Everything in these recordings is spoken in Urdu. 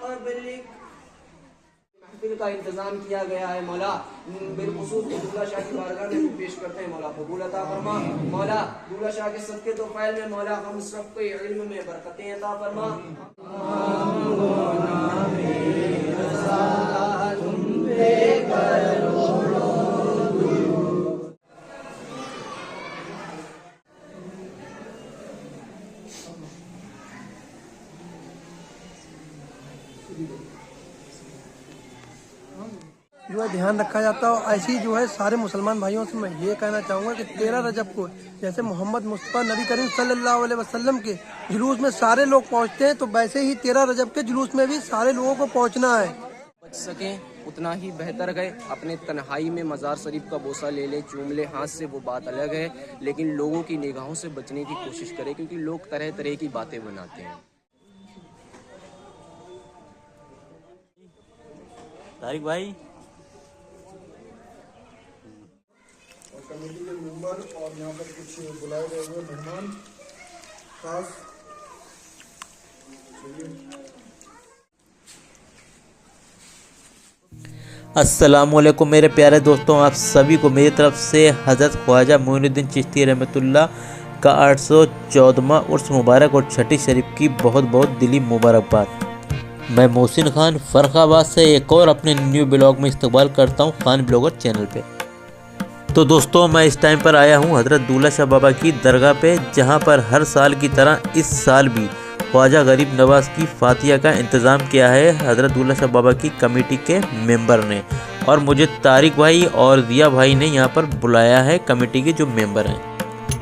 قبلك محفل کا انتظام کیا گیا ہے مولا، بالخصوص دولہ شاہ کی بارگاہ میں پیش کرتے ہیں مولا، قبول عطا فرما مولا، دولہ شاہ کے صدقے تو فیل میں مولا ہم سب کے علم میں برکتیں عطا فرما۔ جو ہے دھیان رکھا جاتا ہے، اور ایسے ہی جو ہے سارے مسلمان بھائیوں سے میں یہ کہنا چاہوں گا کہ 13 رجب کو جیسے محمد مصطفیٰ نبی کریم صلی اللہ علیہ وسلم کے جلوس میں سارے لوگ پہنچتے ہیں، تو ویسے ہی 13 رجب کے جلوس میں بھی سارے لوگوں کو پہنچنا ہے۔ بچ سکیں اتنا ہی بہتر ہے، اپنے تنہائی میں مزار شریف کا بوسہ لے لے، چوم لے ہاتھ سے، وہ بات الگ ہے، لیکن لوگوں کی نگاہوں سے بچنے کی کوشش کرے، کیونکہ لوگ طرح طرح کی باتیں بناتے ہیں۔ طارق بھائی اور کمیٹی کے ممبر اور یہاں پر کچھ بلائے گئے ہوئے مہمان خاص، السلام علیکم میرے پیارے دوستوں، آپ سبھی کو میری طرف سے حضرت خواجہ معین الدین چشتی رحمۃ اللہ کا 814واں عرس مبارک اور چھٹی شریف کی بہت بہت دلی مبارکباد۔ میں محسن خان فرخ آباد سے ایک اور اپنے نیو بلاگ میں استقبال کرتا ہوں خان بلاگر چینل پہ۔ تو دوستوں، میں اس ٹائم پر آیا ہوں حضرت دولہ شاہ بابا کی درگاہ پہ، جہاں پر ہر سال کی طرح اس سال بھی خواجہ غریب نواز کی فاتحہ کا انتظام کیا ہے حضرت دولہ شاہ بابا کی کمیٹی کے ممبر نے، اور مجھے طارق بھائی اور ضیاء بھائی نے یہاں پر بلایا ہے کمیٹی کے جو ممبر ہیں۔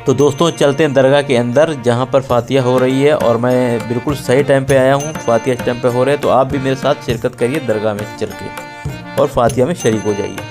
تو دوستوں چلتے ہیں درگاہ کے اندر جہاں پر فاتحہ ہو رہی ہے، اور میں بالکل صحیح ٹائم پہ آیا ہوں، فاتحہ اس ٹائم پہ ہو رہے ہیں، تو آپ بھی میرے ساتھ شرکت کریے درگاہ میں چل کے اور فاتحہ میں شریک ہو جائیے۔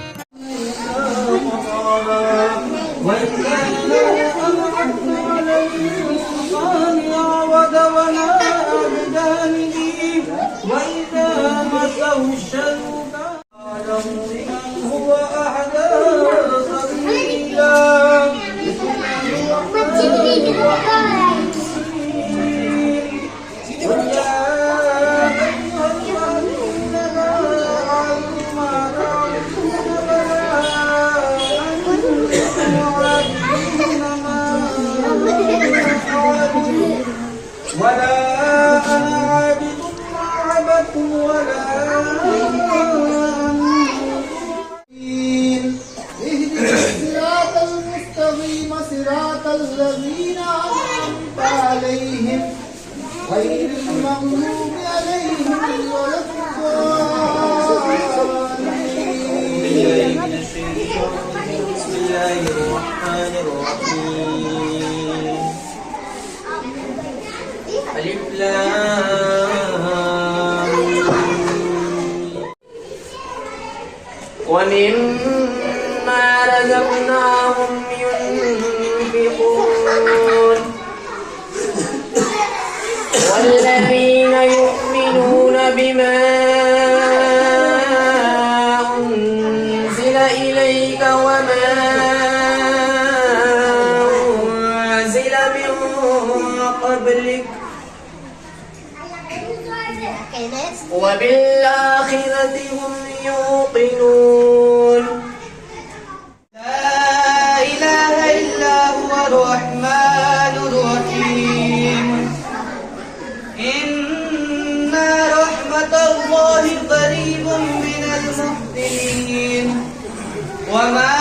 وَمِمَّا رَزَقْنَاهُمْ يُنْفِقُونَ وَالَّذِينَ يُؤْمِنُونَ بِمَا أُنزِلَ إِلَيْكَ وَمَا أُنزِلَ مِن قَبْلِكَ وَبِالْآخِرَةِ هُمْ يوقنون لا إله إلا هو الرحمن الرحيم إن رحمة الله قريب من المحسنين وما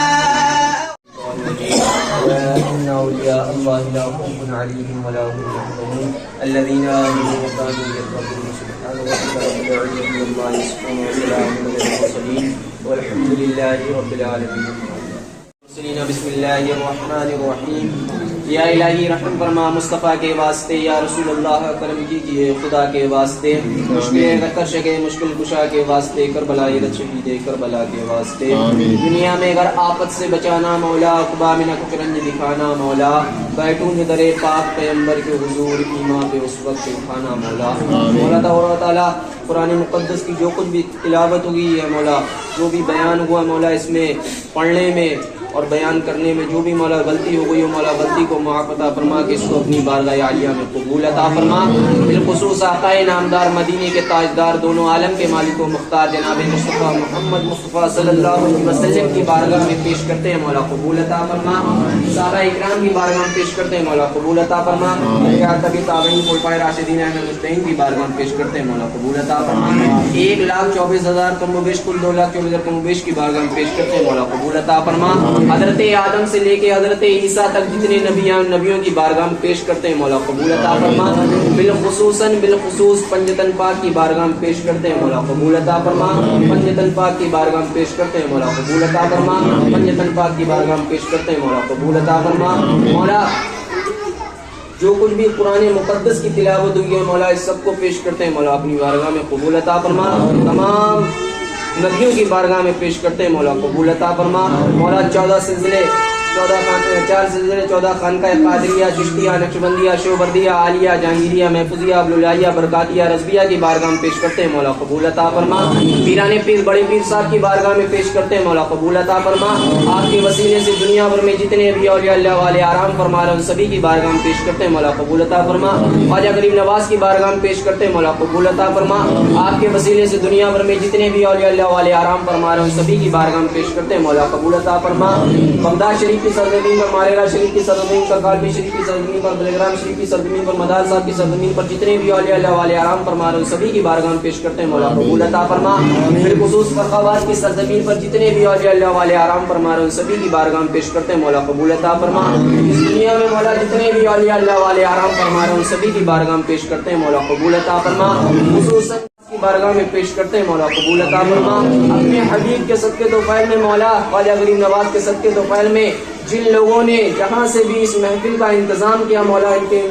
إن أولياء الله لا خوف عليهم ولا هم يحزنون الذين آمنوا وكانوا يتقون سبحان ربك رب العزة عما يصفون وسلام على المرسلين والحمد لله رب العالمين۔ بسم اللہ الرحمن الرحیم۔ یا الہی رحم فرما مصطفیٰ کے واسطے، یا رسول اللہ کرم کیجیے خدا کے واسطے، مشکل کشک مشکل کشا کے واسطے، کربلا شہید کربلا کے واسطے، دنیا میں اگر آفت سے بچانا مولا، عقبہ میں نہ کچھ رنج دکھانا مولا، بیٹھوں در پاک پیغمبر کے حضور ایمان پہ اس وقت اٹھانا مولا۔ مولا تعالیٰ قرآن مقدس کی جو کچھ بھی تلاوت ہوئی ہے مولا، جو بھی بیان ہوا مولا، اس میں پڑھنے میں اور بیان کرنے میں جو بھی مولا غلطی ہو گئی ہو مولا غلطی کو معاف عطا فرما کے اس کو اپنی بارگاہ عالیہ میں قبول عطا فرما. بالخصوص آقا نامدار مدینے کے تاجدار دونوں عالم کے مالک و مختار جناب مصطفیٰ محمد مصطفیٰ صلی اللہ علیہ وسلم کی بارگاہ میں پیش کرتے ہیں مولا قبول عطا فرما. صحابہ اکرام کی بارگاہ میں پیش کرتے ہیں مولا قبول عطا فرما. تبی تابعین خلفائے راشدین اہل مجتہدین کی بارگاہ میں پیش کرتے ہیں مولا قبول عطا فرما. 1,24,000 کم و بیش کل 2,24,000 کم و بیش کی بارگاہ میں پیش کرتے ہیں مولا قبول عطا فرما. حضرت آدم سے لے کے حضرت عیسیٰ تک جتنے نبیوں کی بارگاہ میں پیش کرتے ہیں مولا قبول عطا فرما. بالخصوص پنجتن پاک کی بارگاہ میں پیش کرتے ہیں مولا قبول عطا فرما. پنجتن پاک کی بارگاہ میں پیش کرتے ہیں مولا قبول عطا فرما. پنجتن پاک کی بارگاہ میں پیش کرتے ہیں مولا قبول عطا فرما. مولا جو کچھ بھی قرآن مقدس کی تلاوت ہوئی ہے مولا اس سب کو پیش کرتے ہیں مولا اپنی بارگاہ میں قبول عطا فرما. تمام نبیوں کی بارگاہ میں پیش کرتے ہیں مولا قبول عطا فرما. مولا 14 سلسلے 14 خانقاہ قادریہ چشتیہ نقشبندیہ شوبردیہ عالیہ جہانگیریہ محفوظیہ ابوالعالیہ برکاتیہ رضویہ کی بارگاہ میں پیش کرتے ہیں مولا قبول عطا فرما. پیران پیر بڑے پیر صاحب کی بارگاہ میں پیش کرتے ہیں مولا قبول عطا فرما. آپ کے وسیلے سے دنیا بھر میں جتنے بھی اولیاء اللہ والے آرام فرما رہے ہیں سبھی کی بارگاہ میں پیش کرتے ہیں مولا قبول عطا فرما. خواجہ غریب نواز کی بارگاہ میں پیش کرتے ہیں مولا قبول عطا فرما. آپ کے وسیلے سے دنیا بھر میں جتنے بھی اولیاء اللہ والے آرام فرما رہے ہیں سبھی کی بارگاہ میں پیش کرتے ہیں مولا قبول عطا فرما. بغداد شریف کی سرزمین پر ماریرا شریف کی سرزمین پر کالبی شریف کی سرزمین پر بلگرام شریف کی سرزمین پر مدار صاحب کی سرزمین پر جتنے بھی اولیاء اللہ والے آرام فرما رہے ہیں سبھی کی بارگاہ میں پیش کرتے ہیں مولا قبول عطا فرما. بالخصوص فرق آباد کی سرزمین پر جتنے بھی اولیاء اللہ والے آرام فرما رہے ہیں سبھی کی بارگاہ میں پیش کرتے ہیں مولا قبول عطا فرما. اس دنیا میں مولا جتنے بھی اولیاء اللہ والے آرام فرما رہے ہیں سبھی کی بارگاہ میں پیش کرتے ہیں مولا قبول عطا فرما. خصوصاً کی بارگاہ میں پیش کرتے ہیں مولا قبول عطا فرما. اپنے حبیب کے صدقے توفیل میں مولا خواجہ غریب نواز کے صدقے توفیل میں جن لوگوں نے جہاں سے بھی اس محفل کا انتظام کیا مولا ان کے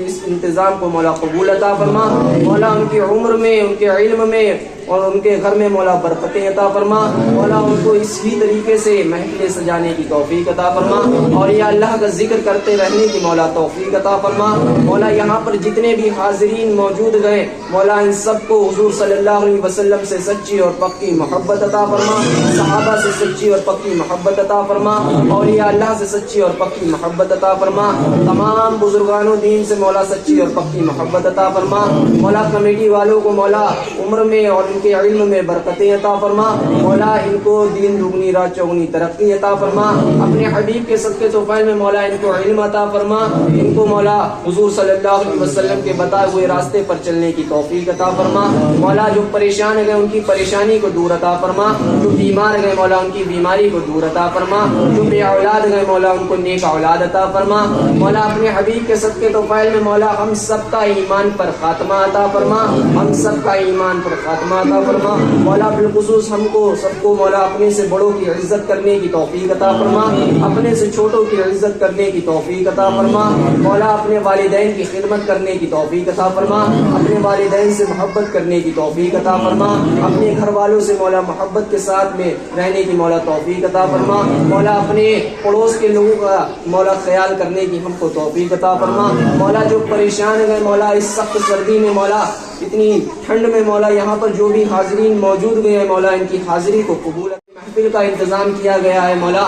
اس انتظام کو مولا قبول عطا فرما. مولا ان کی عمر میں ان کے علم میں اور ان کے گھر میں مولا برکتیں عطا فرما. مولا ان کو اسی طریقے سے محفلیں سجانے کی توفیق عطا فرما اور یا اللہ کا ذکر کرتے رہنے کی مولا توفیق عطا فرما. مولا یہاں پر جتنے بھی حاضرین موجود گئے مولا ان سب کو حضور صلی اللہ علیہ وسلم سے سچی اور پکی محبت عطا فرما. صحابہ سے سچی اور پکی محبت عطا فرما اور یا اللہ سے سچی اور پکی محبت عطا فرما. تمام بزرگان و دین سے مولا سچی اور پکی محبت عطا فرما. مولا کمیٹی والوں کو مولا عمر میں اور ان کے علم میں برکتیں عطا فرما. مولا ان کو دین دگنی رات چوگنی ترقی عطا فرما. اپنے حبیب کے صدقے توفیل میں مولا ان کو علم عطا فرما. ان کو مولا حضور صلی اللہ علیہ وسلم کے بتائے ہوئے راستے پر چلنے کی توفیق عطا فرما. مولا جو پریشان گئے ان کی پریشانی کو دور عطا فرما. جو بیمار گئے مولا ان کی بیماری کو دور عطا فرما. جو بے اولاد گئے مولا ان کو نیک اولاد عطا فرما. مولا اپنے حبیب کے صدقے توفیل میں مولا ہم سب کا ایمان پر خاتمہ عطا فرما. ہم سب کا ایمان پر خاتمہ عطا فرما. مولا بالخصوص ہم کو سب کو مولا اپنے سے بڑوں کی عزت کرنے کی توفیق عطا فرما. اپنے سے چھوٹوں کی عزت کرنے کی توفیق عطا فرما. مولا اپنے والدین کی خدمت کرنے کی توفیق عطا فرما. اپنے والدین سے محبت کرنے کی توفیق عطا فرما. اپنے گھر والوں سے مولا محبت کے ساتھ میں رہنے کی مولا توفیق عطا فرما. مولا اپنے پڑوس کے لوگوں کا مولا خیال کرنے کی ہم کو توفیق عطا فرما. مولا جو پریشان گئے مولا اس سخت سردی میں مولا اتنی ٹھنڈ میں مولا یہاں پر جو بھی حاضرین موجود گئے ہیں مولا ان کی حاضری کو قبول. محفل کا انتظام کیا گیا ہے مولا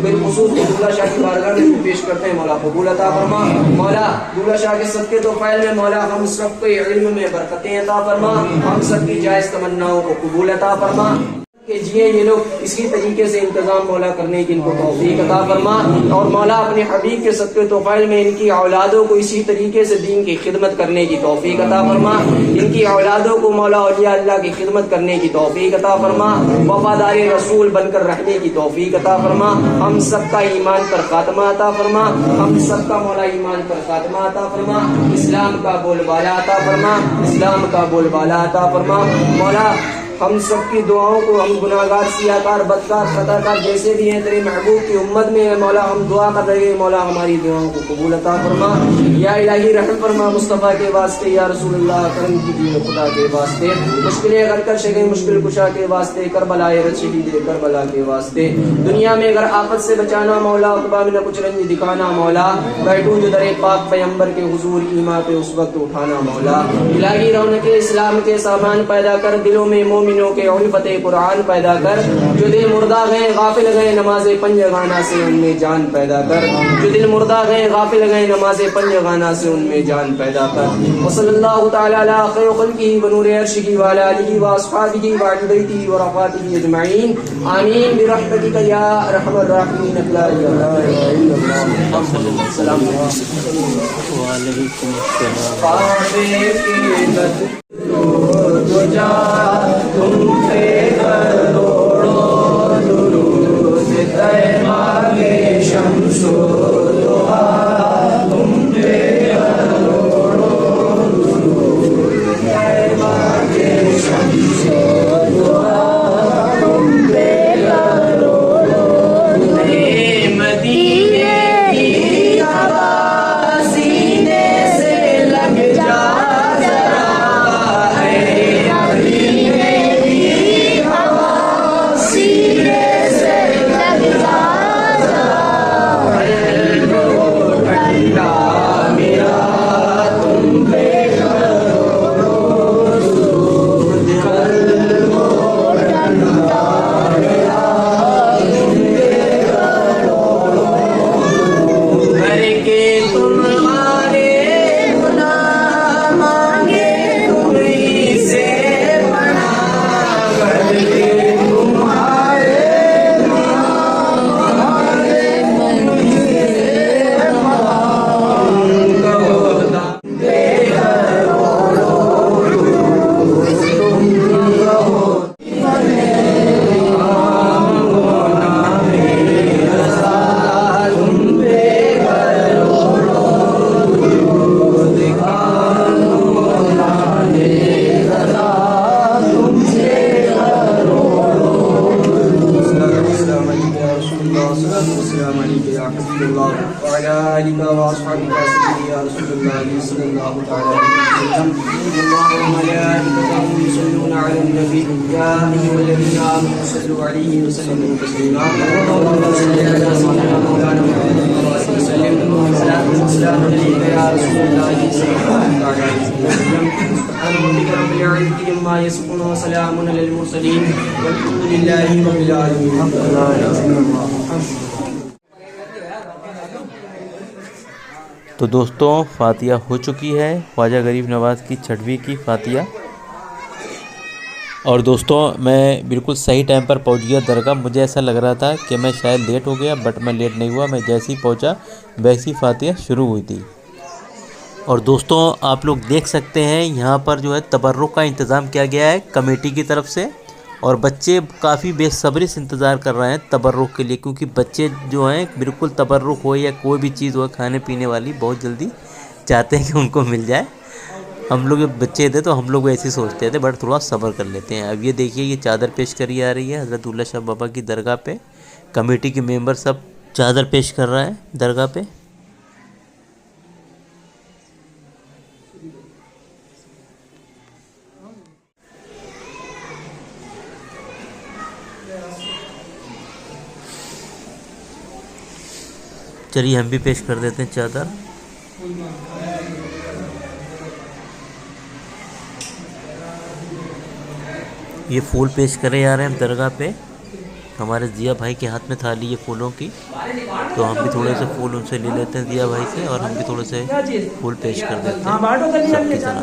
بالخصوص دولہ شاہ کی بارگاہ میں پیش کرتے ہیں مولا قبول عطا فرما. مولا دولہ شاہ کے صدقے توفیل میں مولا ہم سب کے علم میں برکتیں عطا فرما. ہم سب کی جائز تمناؤں کو قبول عطا فرما کہ جیے یہ لوگ اسی طریقے سے انتظام مولا کرنے کی ان کو توفیق عطا فرما. اور مولا اپنے حبیب کے صدقے توفیل میں ان کی اولادوں کو اسی طریقے سے دین کی خدمت کرنے کی توفیق عطا فرما. ان کی اولادوں کو مولا اولیاء اللہ کی خدمت کرنے کی توفیق عطا فرما. وفادار رسول بن کر رہنے کی توفیق عطا فرما. ہم سب کا ایمان پر خاتمہ عطا فرما. ہم سب کا مولا ایمان پر خاتمہ عطا فرما. اسلام کا بول بالا عطا فرما. اسلام کا بول بالا عطا فرما. مولا ہم سب کی دعاؤں کو ہم گناہگار سیاکار بدکار خطاکار جیسے بھی ہیں تیرے محبوب کی امت میں ہے مولا ہم دعا کر رہے ہیں مولا ہماری دعاؤں کو قبول عطا فرما. یا الہی رحم فرما مصطفیٰ کے واسطے. یا رسول اللہ کرم کیجیے خدا کے واسطے. مشکلیں اگر کر سکیں مشکل کشا کے واسطے. کربلا شہید کربلا کے واسطے. دنیا میں اگر آفت سے بچانا مولا عقبہ میں نہ کچھ رنج دکھانا مولا. بیٹھوں جو در پاک پیمبر کے حضور ایمان پہ اس وقت اٹھانا مولا. الہی رونق اسلام کے سامان پیدا کر دلوں میں مومنوں کے الفت قرآن پیدا کر. جو دل مردہ گئے غافل گئے نماز پنجگانہ سے ان میں جان پیدا کر. جو دل مردہ گئے غافل گئے نماز پنجگانہ سے ان میں جان پیدا کر. وصلی اللہ تعالی علی خیر خلقہ ونور عرشہ وعلی آلہ واصحابہ وعلی بیتہ ورفقاتہ اجمعین. آمین برحمتک یا ارحم الراحمین. لا الہ الا اللہ. السلام علیکم. وعلیکم السلام. پاوے کی درود جا تم پہ کروڑوں درود طیبہ کے شمس و ضحیٰ تم پہ کروڑوں درود طیبہ کے شمس و ضحیٰ تم پہ کروڑوں مدینے کی ہوا سینے سے لگ جا السلام علیکم یا حبیب اللہ وعلی آلہ واصحابہ یا رسول اللہ صلی اللہ تعالی علیہ وسلم. اللہ وملائکتہ یصلون علی النبی یا ایھا الذین آمنوا صلوا علیہ وسلموا تسلیما. اللهم صل علی سیدنا مولانا محمد وسلم. السلام علیکم یا رسول اللہ صلی اللہ تعالی علیہ وسلم. سبحان ربک رب العزة عما یصفون وسلام علی المرسلین والحمد للہ رب العالمین. تو دوستوں فاتحہ ہو چکی ہے خواجہ غریب نواز کی 6ویں کی فاتحہ. اور دوستوں میں بالکل صحیح ٹائم پر پہنچ گیا درگاہ. مجھے ایسا لگ رہا تھا کہ میں شاید لیٹ ہو گیا، بٹ میں لیٹ نہیں ہوا. میں جیسے ہی پہنچا ویسی فاتحہ شروع ہوئی تھی. اور دوستوں آپ لوگ دیکھ سکتے ہیں یہاں پر جو ہے تبرک کا انتظام کیا گیا ہے کمیٹی کی طرف سے. اور بچے کافی بے صبری سے انتظار کر رہے ہیں تبرک کے لیے، کیونکہ بچے جو ہیں بالکل تبرک ہو یا کوئی بھی چیز ہو کھانے پینے والی بہت جلدی چاہتے ہیں کہ ان کو مل جائے. ہم لوگ جب بچے تھے تو ہم لوگ ایسے سوچتے تھے، بٹ تھوڑا صبر کر لیتے ہیں. اب یہ دیکھیے یہ چادر پیش کری آ رہی ہے حضرت دولہ شاہ بابا کی درگاہ پہ. کمیٹی کے ممبر سب چادر پیش کر رہا ہے درگاہ پہ. چلیے ہم بھی پیش کر دیتے ہیں چادر. یہ پھول پیش کرے جا رہے ہیں ہم درگاہ پہ. ہمارے ضیاء بھائی کے ہاتھ میں تھالی ہے پھولوں کی، تو ہم بھی تھوڑے سے پھول ان سے لے لیتے ہیں ضیاء بھائی سے، اور ہم بھی تھوڑے سے پھول پیش کر دیتے ہیں سب کی طرح.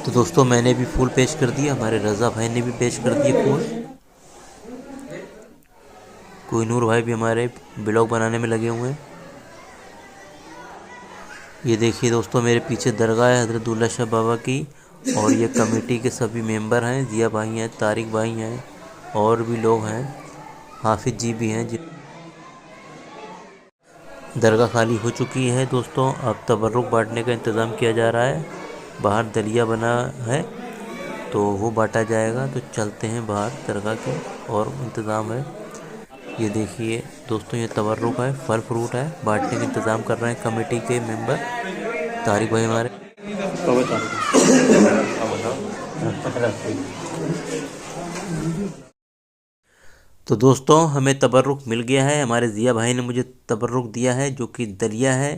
تو دوستوں میں نے بھی پھول پیش کر دیا، ہمارے رضا بھائی نے بھی پیش کر دیے پھول. کوئی نور بھائی بھی ہمارے بلاگ بنانے میں لگے ہوئے ہیں. یہ دیکھیے دوستوں میرے پیچھے درگاہ ہے حضرت دولہ شاہ بابا کی، اور یہ کمیٹی کے سبھی ممبر ہیں. ضیاء بھائی ہیں، طارق بھائی ہیں، اور بھی لوگ ہیں، حافظ جی بھی ہیں. درگاہ خالی ہو چکی ہے دوستوں. اب تبرک بانٹنے کا انتظام کیا جا رہا ہے. باہر دلیا بنا ہے تو وہ بانٹا جائے گا. تو چلتے ہیں باہر درگاہ کے، اور انتظام ہے. یہ دیکھیے دوستوں یہ تبرک ہے، پھل فروٹ ہے، بانٹنے کا انتظام کر رہے ہیں کمیٹی کے ممبر طارق بھائی ہمارے. تو دوستوں ہمیں تبرک مل گیا ہے. ہمارے ضیاء بھائی نے مجھے تبرک دیا ہے جو کہ دلیا ہے